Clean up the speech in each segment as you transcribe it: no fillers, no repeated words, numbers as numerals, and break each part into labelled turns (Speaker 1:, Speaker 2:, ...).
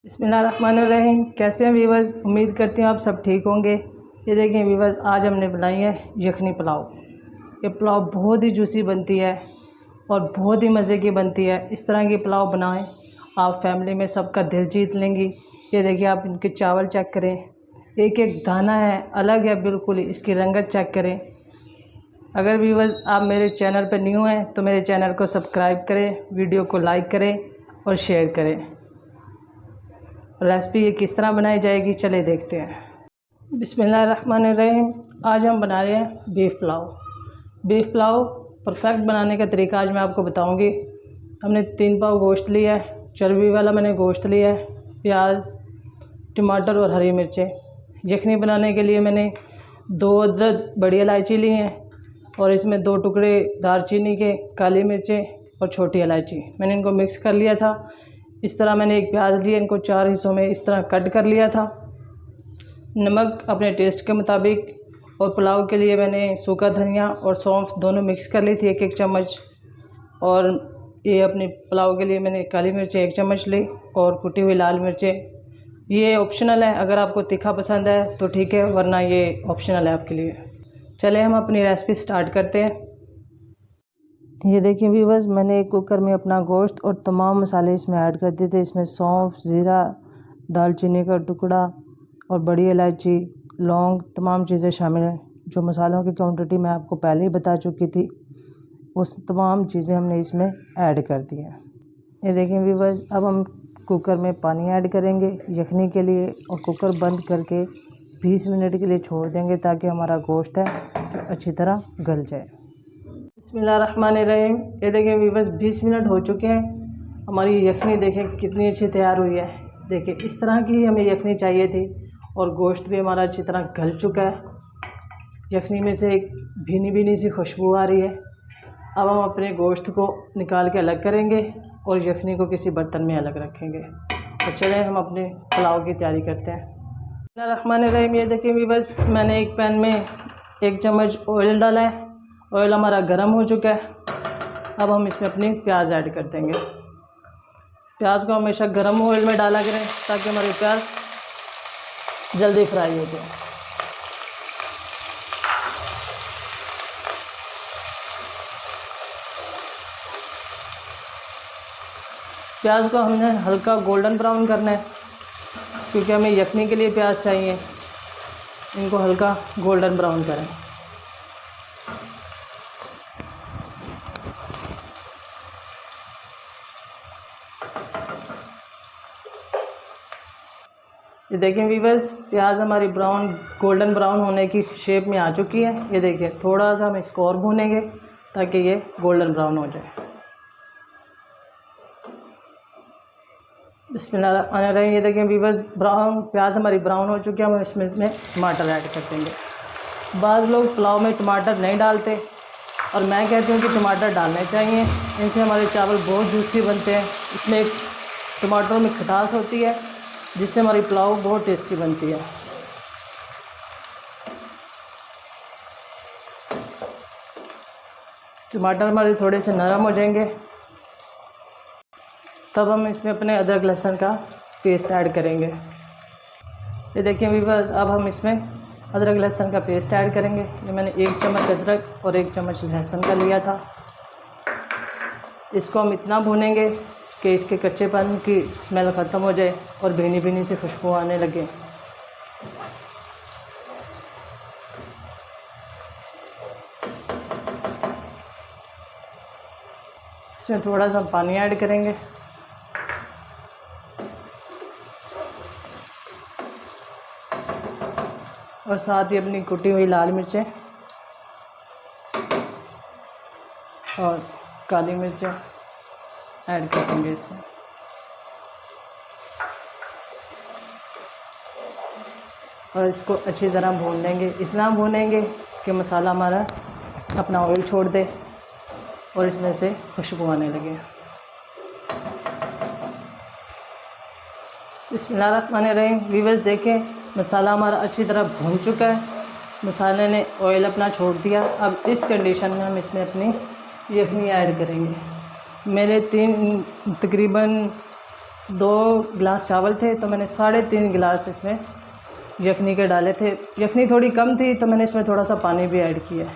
Speaker 1: बिस्मिल्लाहिर्रहमानिर्रहीम। कैसे हैं वीवर्स, उम्मीद करती हूँ आप सब ठीक होंगे। ये देखें वीवर्स, आज हमने बनाई है यखनी पुलाव। ये पुलाव बहुत ही जूसी बनती है और बहुत ही मज़े की बनती है। इस तरह की पुलाव बनाएं, आप फैमिली में सबका दिल जीत लेंगी। ये देखिए, आप इनके चावल चेक करें, एक एक दाना है अलग है बिल्कुल। इसकी रंगत चेक करें। अगर वीवर्स आप मेरे चैनल पर न्यू हैं तो मेरे चैनल को सब्सक्राइब करें, वीडियो को लाइक करें और शेयर करें। रेसिपी ये किस तरह बनाई जाएगी, चले देखते हैं। बिस्मिल्लाहिर्रहमानिर्रहीम। आज हम बना रहे हैं beef pulao. Beef pulao perfect बनाने का तरीका आज मैं आपको बताऊंगी। हमने 3 पाव गोश्त लिया है, चर्बी वाला मैंने गोश्त लिया है, प्याज, टमाटर और हरी मिर्चें। यखनी बनाने के लिए मैंने 2 अदद बड़ी इलायची ली हैं और इसमें 2 टुकड़े दालचीनी के, काली मिर्चें और छोटी इलायची। मैंने इनको मिक्स कर लिया था। इस तरह मैंने एक प्याज लिया, इनको 4 हिस्सों में इस तरह कट कर लिया था। नमक अपने टेस्ट के मुताबिक। और पुलाव के लिए मैंने सूखा धनिया और सौंफ दोनों मिक्स कर ली थी, 1-1 चम्मच। और ये अपने पुलाव के लिए मैंने काली मिर्चें 1 चम्मच ली और कुटी हुई लाल मिर्चें। ये ऑप्शनल है, अगर आपको तीखा पसंद है तो ठीक है, वरना ये ऑप्शनल है आपके लिए। चले हम अपनी रेसिपी स्टार्ट करते हैं। ये देखिए व्यूअर्स, मैंने एक कुकर में अपना गोश्त और तमाम मसाले इसमें ऐड कर दिए थे। इसमें सौंफ, ज़ीरा, दालचीनी का टुकड़ा और बड़ी इलायची, लौंग, तमाम चीज़ें शामिल हैं। जो मसालों की क्वांटिटी मैं आपको पहले ही बता चुकी थी, उस तमाम चीज़ें हमने इसमें ऐड कर दी हैं। ये देखें व्यूअर्स, अब हम कुकर में पानी ऐड करेंगे यखनी के लिए और कुकर बंद करके 20 मिनट के लिए छोड़ देंगे ताकि हमारा गोश्त है जो अच्छी तरह गल जाए। बिस्मिल्लाहिर्रहमानिर्रहीम। ये देखें व्यूअर्स, 20 मिनट हो चुके हैं। हमारी यखनी देखें कितनी अच्छी तैयार हुई है। देखिए, इस तरह की हमें यखनी चाहिए थी और गोश्त भी हमारा अच्छी तरह गल चुका है। यखनी में से एक भीनी भीनी सी खुशबू आ रही है। अब हम अपने गोश्त को निकाल के अलग करेंगे और यखनी को किसी बर्तन में अलग रखेंगे। तो चलें हम अपने पुलाव की तैयारी करते हैं। बिस्मिल्लाहिर्रहमानिर्रहीम। ये देखिए व्यूअर्स, मैंने एक पैन में 1 चम्मच ऑयल डाला है। ऑयल हमारा गर्म हो चुका है। अब हम इसमें अपनी प्याज ऐड कर देंगे। प्याज को हमेशा गर्म ऑयल में डाला करें ताकि हमारे प्याज जल्दी फ्राई हो जाए। प्याज को हमने हल्का गोल्डन ब्राउन करना है क्योंकि हमें यखनी के लिए प्याज चाहिए। इनको हल्का गोल्डन ब्राउन करें। ये देखें व्यूअर्स, प्याज हमारी गोल्डन ब्राउन होने की शेप में आ चुकी है। ये देखिए, थोड़ा सा हम इसको और भूनेंगे ताकि ये गोल्डन ब्राउन हो जाए। बिस्मिल्लाहिर्रहमानिर्रहीम। ये देखें व्यूअर्स, प्याज हमारी ब्राउन हो चुकी है। हम इसमें टमाटर ऐड कर देंगे। बाज़ लोग पुलाव में टमाटर नहीं डालते और मैं कहती हूँ कि टमाटर डालने चाहिए। इनसे हमारे चावल बहुत जूसी बनते हैं। इसमें एक टमाटरों में खटास होती है जिससे हमारी पुलाव बहुत टेस्टी बनती है। टमाटर हमारे थोड़े से नरम हो जाएंगे, तब हम इसमें अपने अदरक लहसुन का पेस्ट ऐड करेंगे। ये देखिए व्यूअर्स, अब हम इसमें अदरक लहसुन का पेस्ट ऐड करेंगे। ये मैंने 1 चम्मच अदरक और 1 चम्मच लहसुन का लिया था। इसको हम इतना भूनेंगे कि इसके कच्चेपन की स्मेल ख़त्म हो जाए और भीनी भीनी से खुशबू आने लगे। इसमें थोड़ा सा पानी ऐड करेंगे और साथ ही अपनी कुटी हुई लाल मिर्चें और काली मिर्चें ऐड कर देंगे इसमें। और इसको अच्छी तरह भून लेंगे। इतना भूनेंगे कि मसाला हमारा अपना ऑयल छोड़ दे और इसमें से खुशबू आने लगे। बिस्मिल्लाहिर्रहमानिर्रहीम। व्यूअर्स देखें, मसाला हमारा अच्छी तरह भून चुका है। मसाले ने ऑयल अपना छोड़ दिया। अब इस कंडीशन में हम इसमें अपनी यखनी ऐड करेंगे। मेरे तकरीबन 2 गिलास चावल थे तो मैंने 3.5 गिलास इसमें यखनी के डाले थे। यखनी थोड़ी कम थी तो मैंने इसमें थोड़ा सा पानी भी ऐड किया।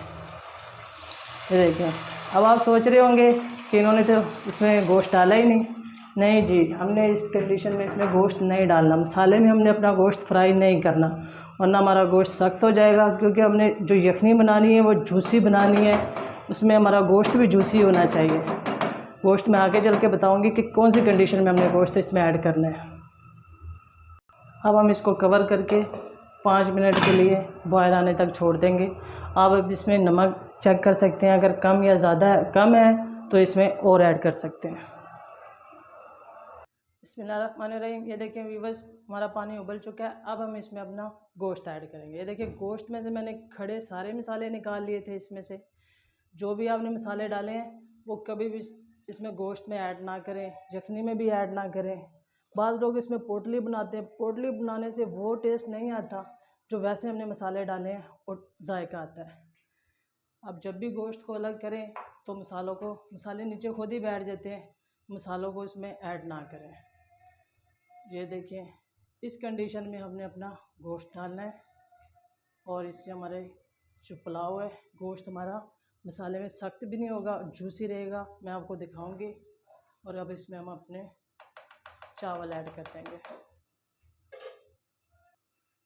Speaker 1: ये देखिए। अब आप सोच रहे होंगे कि इन्होंने तो इसमें गोश्त डाला ही नहीं जी, हमने इस कंडीशन में इसमें गोश्त नहीं डालना। मसाले में हमने अपना गोश्त फ्राई नहीं करना, वरना हमारा गोश्त सख्त हो जाएगा, क्योंकि हमने जो यखनी बनानी है वो जूसी बनानी है, उसमें हमारा गोश्त भी जूसी होना चाहिए। गोश्त में आगे चल के बताऊँगी कि कौन सी कंडीशन में हमने गोश्त इसमें ऐड करना है। अब हम इसको कवर करके 5 मिनट के लिए बॉयल आने तक छोड़ देंगे। आप अब इसमें नमक चेक कर सकते हैं, अगर कम या ज़्यादा कम है तो इसमें और ऐड कर सकते हैं। बिस्मिल्लाहिर्रहमानिर्रहीम। ये देखिए व्यूअर्स, हमारा पानी उबल चुका है। अब हम इसमें अपना गोश्त ऐड करेंगे। ये देखिए, गोश्त में से मैंने खड़े सारे मसाले निकाल लिए थे। इसमें से जो भी आपने मसाले डाले हैं वो कभी भी इसमें गोश्त में ऐड ना करें, यखनी में भी ऐड ना करें। बाज़ लोग इसमें पोटली बनाते हैं, पोटली बनाने से वो टेस्ट नहीं आता जो वैसे हमने मसाले डाले हैं और जायका आता है। अब जब भी गोश्त को अलग करें तो मसाले नीचे खुद ही बैठ जाते हैं, मसालों को इसमें ऐड ना करें। ये देखिए, इस कंडीशन में हमने अपना गोश्त डालना है और इससे हमारे जो पुलाव है, गोश्त हमारा मसाले में सख्त भी नहीं होगा, जूसी रहेगा। मैं आपको दिखाऊंगी। और अब इसमें हम अपने चावल ऐड कर देंगे।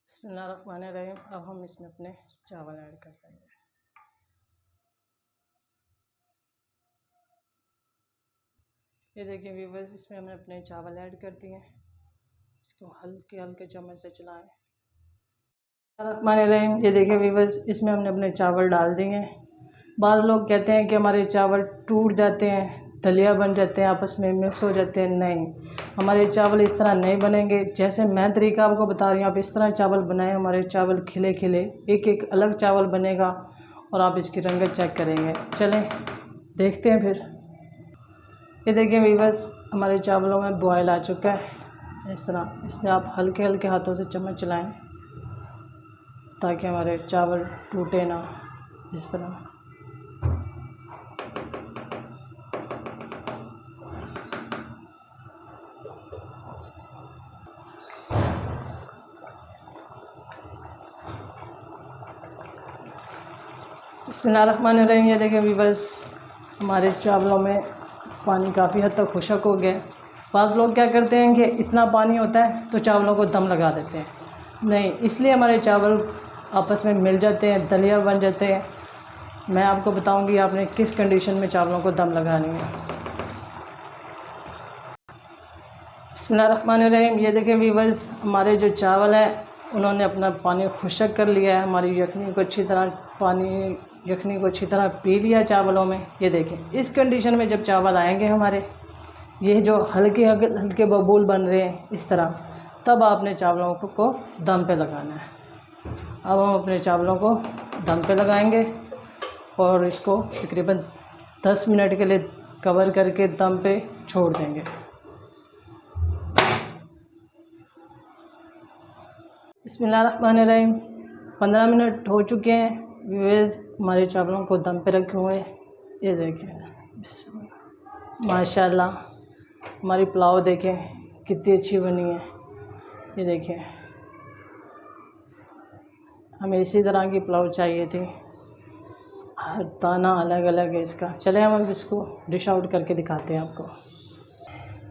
Speaker 1: बिस्मिल्लाहिर्रहमानिर्रहीम। अब हम इसमें अपने चावल ऐड कर देंगे। ये देखिए व्यूअर्स, इसमें हमने अपने चावल ऐड कर दिए। इसको हल्के हल्के चम्मच से चलाएं। बिस्मिल्लाहिर्रहमानिर्रहीम। ये देखिए व्यूअर्स, इसमें हमने अपने चावल डाल दिए। बाज़ लोग कहते हैं कि हमारे चावल टूट जाते हैं, दलिया बन जाते हैं, आपस में मिक्स हो जाते हैं। नहीं, हमारे चावल इस तरह नहीं बनेंगे। जैसे मैं तरीका आपको बता रही हूँ, आप इस तरह चावल बनाएं। हमारे चावल खिले खिले एक एक अलग चावल बनेगा और आप इसकी रंगत चेक करेंगे। चलें देखते हैं फिर। ये देखिए व्यूअर्स, हमारे चावलों में बॉयल आ चुका है। इस तरह इसमें आप हल्के हल्के हाथों से चम्मच चलाएं ताकि हमारे चावल टूटे ना। इस तरह बिस्मिल्लाहिर्रहमानिर्रहीम। ये देखिए व्यूअर्स, हमारे चावलों में पानी काफ़ी हद तक खुशक हो गया। बाज़ लोग क्या करते हैं कि इतना पानी होता है तो चावलों को दम लगा देते हैं। नहीं, इसलिए हमारे चावल आपस में मिल जाते हैं, दलिया बन जाते हैं। मैं आपको बताऊंगी आपने किस कंडीशन में चावलों को दम लगानी है। बिस्मिल्लाहिर्रहमानिर्रहीम। ये देखिए व्यूअर्स, हमारे जो चावल हैं उन्होंने अपना पानी खुशक कर लिया है। हमारी यखनी को अच्छी तरह पी लिया चावलों में। ये देखें, इस कंडीशन में जब चावल आएंगे हमारे, ये जो हल्के हल्के बबूल बन रहे हैं इस तरह, तब आपने चावलों को दम पे लगाना है। अब हम अपने चावलों को दम पे लगाएंगे और इसको तकरीबन 10 मिनट के लिए कवर करके दम पे छोड़ देंगे। बिस्मिल्लाहिर्रहमानिर्रहीम। 15 मिनट हो चुके हैं व्यूअर्स, हमारे चावलों को दम पे रखे हुए। ये देखें माशाल्लाह, हमारी पुलाव देखें कितनी अच्छी बनी है। ये देखें, हमें इसी तरह की पुलाव चाहिए थी, हर दाना अलग अलग है इसका। चले हम इसको डिश आउट करके दिखाते हैं आपको।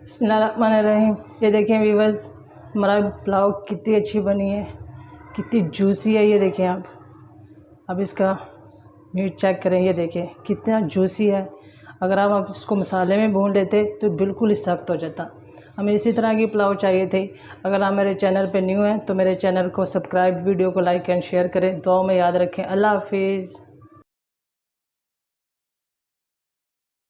Speaker 1: बिस्मिल्लाहिर्रहमानिर्रहीम। ये देखें व्यूअर्स, हमारा पुलाव कितनी अच्छी बनी है, कितनी जूसी है। ये देखें आप, अब इसका मीट चेक करें। ये देखें कितना जूसी है। अगर आप इसको मसाले में भून लेते तो बिल्कुल ही सख्त हो जाता। हमें इसी तरह की पुलाव चाहिए थी। अगर आप मेरे चैनल पे न्यू हैं तो मेरे चैनल को सब्सक्राइब, वीडियो को लाइक एंड शेयर करें। दुआ में याद रखें। अल्लाह हाफिज़।